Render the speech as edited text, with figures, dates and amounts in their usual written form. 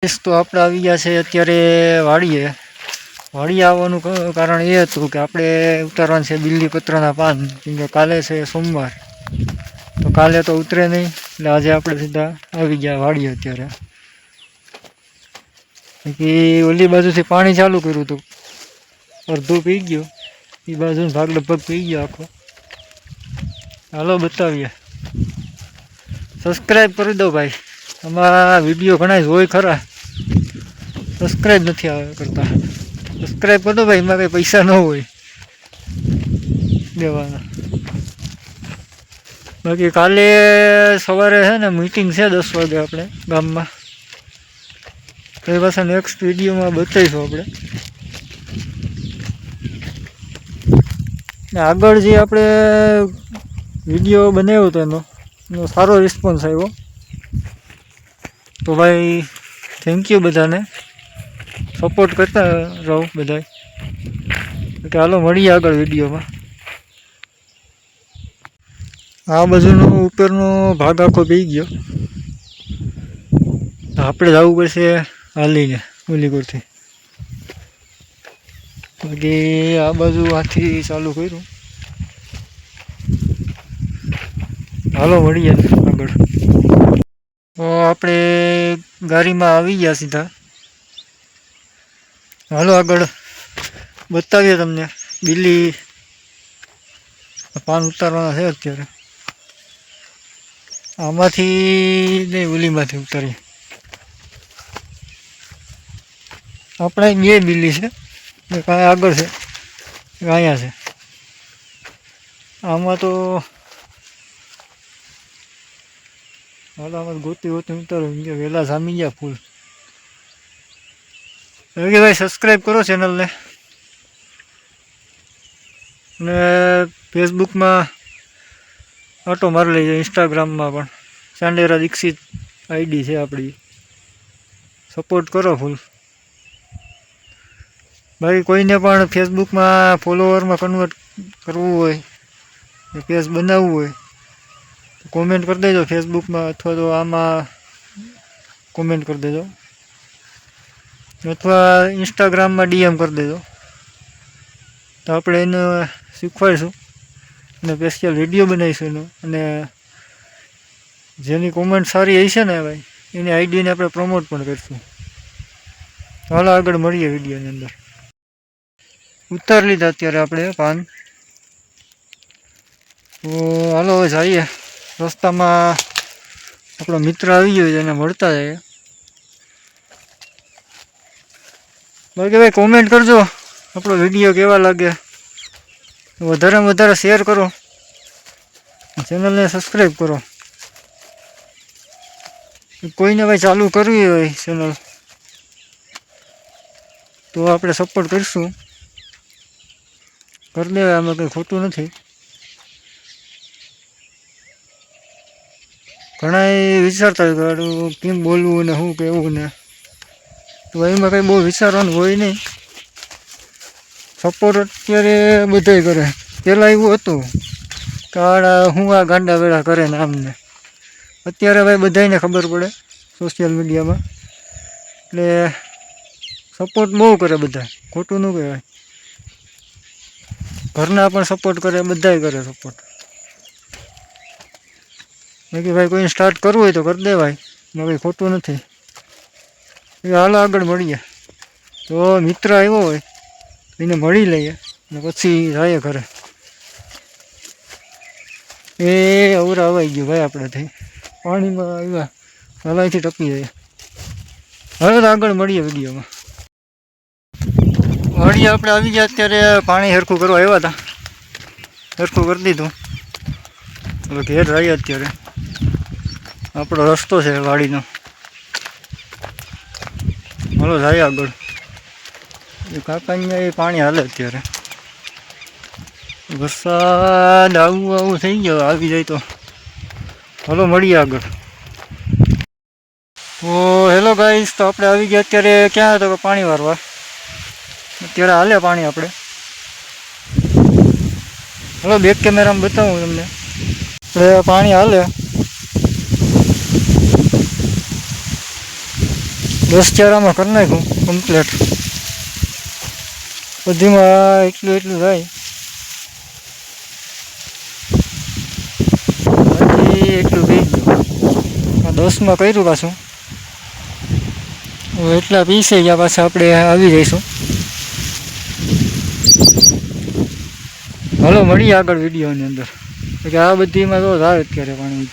તો આપણે આવી ગયા છે અત્યારે વાડીએ આવવાનું કારણ એ હતું કે આપણે ઉતારવાનું છે બીલીપત્રના પાન, કેમ કે કાલે છે સોમવાર, તો કાલે તો ઉતરે નહીં, એટલે આજે આપણે સીધા આવી ગયા વાડીએ. અત્યારે ઓલી બાજુથી પાણી ચાલુ કર્યું હતું, અડધું પી ગયો, એ બાજુનો ભાગ લગભગ પી ગયો આખો. હાલો બતાવીએ. સબસ્ક્રાઈબ કરી દો ભાઈ, અમારા વિડીયો ઘણા હોય ખરા, સબસ્ક્રાઈબ નથી કરતા. સબસ્ક્રાઈબ કરો ભાઈ, એમાં કંઈ પૈસા ન હોય દેવાના. બાકી કાલે સવારે છે ને મીટિંગ છે 10 વાગે આપણે ગામમાં, તો એ પાછા નેક્સ્ટ વિડીયોમાં બતાવીશું આપણે. આગળ જે આપણે વિડીયો બનાવ્યો હતો એનો સારો રિસ્પોન્સ આવ્યો, તો ભાઈ થેન્ક યુ બધાને, સપોર્ટ કરતા રહો બધાય. કે હાલો મળીએ આગળ વિડીયોમાં. આ બાજુનો ઉપરનો ભાગ આખો પી ગયો, તો આપણે જવું પડશે હાલીને ઉલીકોટથી. બાકી આ બાજુ હાથી ચાલુ કર્યું. હાલો મળીએ આગળ. તો આપણે ગાડીમાં આવી ગયા સીધા. હાલો આગળ બતાવીએ તમને. બીલી પાન ઉતારવાના છે અત્યારે, આમાંથી નહીં ઓલીમાંથી ઉતારીએ. આપણે બે બીલી છે, કાંઈ આગળ છે, અહીંયા છે. આમાં તો હાલ આમાં ગોતી ઉતારું, વહેલા જામી ગયા ફૂલ. કે ભાઈ સબસ્ક્રાઈબ કરો ચેનલને, અને ફેસબુકમાં ઓટો મારી લેજો, ઇન્સ્ટાગ્રામમાં પણ ચાંડેરા દીક્ષિત આઈડી છે આપણી, સપોર્ટ કરો ફૂલ. બાકી કોઈને પણ ફેસબુકમાં ફોલોવરમાં કન્વર્ટ કરવું હોય, પેજ બનાવવું હોય, તો કોમેન્ટ કરી દેજો ફેસબુકમાં, અથવા તો આમાં કોમેન્ટ કરી દેજો, અથવા ઇન્સ્ટાગ્રામમાં ડીએમ કરી દેજો, તો આપણે એને શીખવાડીશું અને સ્પેશિયલ વિડીયો બનાવીશું એનો. અને જેની કોમેન્ટ સારી હશે ને ભાઈ, એની આઈડીને આપણે પ્રમોટ પણ કરીશું. હાલો આગળ મળીએ વિડીયોની અંદર. ઉતારી લીધા અત્યારે આપણે પાન, તો હાલો હવે જઈએ. રસ્તામાં આપણો મિત્ર આવી ગયો છે, એને મળતા જઈએ. બાકી ભાઈ કોમેન્ટ કરજો આપણો વિડીયો કેવા લાગે, વધારેમાં વધારે શેર કરો, ચેનલને સબસ્ક્રાઈબ કરો. કોઈને ભાઈ ચાલુ કરવી હોય ચેનલ, તો આપણે સપોર્ટ કરીશું, કરી દેવાય, આમાં કંઈ ખોટું નથી. ઘણા એ વિચારતા હોય કે કેમ બોલવું ને શું કહેવું ને, તો એમાં કંઈ બહુ વિચારવાનું હોય નહીં. સપોર્ટ અત્યારે બધાય કરે. પહેલાં એવું હતું કે હું આ ગાંડા વેળા કરે ને આમને, અત્યારે ભાઈ બધાને ખબર પડે સોશિયલ મીડિયામાં, એટલે સપોર્ટ બહુ કરે બધા, ખોટું ન કહેવાય. ઘરના પણ સપોર્ટ કરે, બધાય કરે સપોર્ટ. બાકી ભાઈ કોઈને સ્ટાર્ટ કરવું હોય તો કરી દેવાય, એમાં કંઈ ખોટું નથી. હાલો આગળ મળીએ. તો મિત્ર આવ્યો હોય એને મળી લઈએ ને પછી જાય ઘરે. એ અવરા અવાઈ ગયું ભાઈ આપણેથી, પાણીમાં આવ્યા, હલાઈથી ટપી જાય. હવે તો આગળ મળીએ વિડીયોમાં. વાડીએ આપણે આવી ગયા, અત્યારે પાણી હરખું કરવા આવ્યા હતા, હરખું કરી દીધું. હવે ઘેર રહીએ. અત્યારે આપણો રસ્તો છે વાડીનો. હાલો જાય આગળ. એ કાકાને એ પાણી હાલે અત્યારે, વરસાદ આવું થઈ ગયો, આવી જાય તો. હાલો મળીએ આગળ. તો હેલો ગાઈસ, તો આપણે આવી ગયા અત્યારે ક્યાં હતો કે પાણી વારવા. અત્યારે હાલે પાણી આપણે. હલો બેક કેમેરામાં બતાવું તમને, પાણી હાલે. 10 ચારામાં કરી નાખ્યું કમ્પ્લીટ. બધીમાં એટલું થાય. બાકી એટલું પી ગયું. 10માં કર્યું પાછું. હવે એટલા પીસે ગયા પાછા આપણે આવી જઈશું. હાલો મળીએ આગળ વિડીયોની અંદર. આ બધીમાં તો આવે અત્યારે પાણી.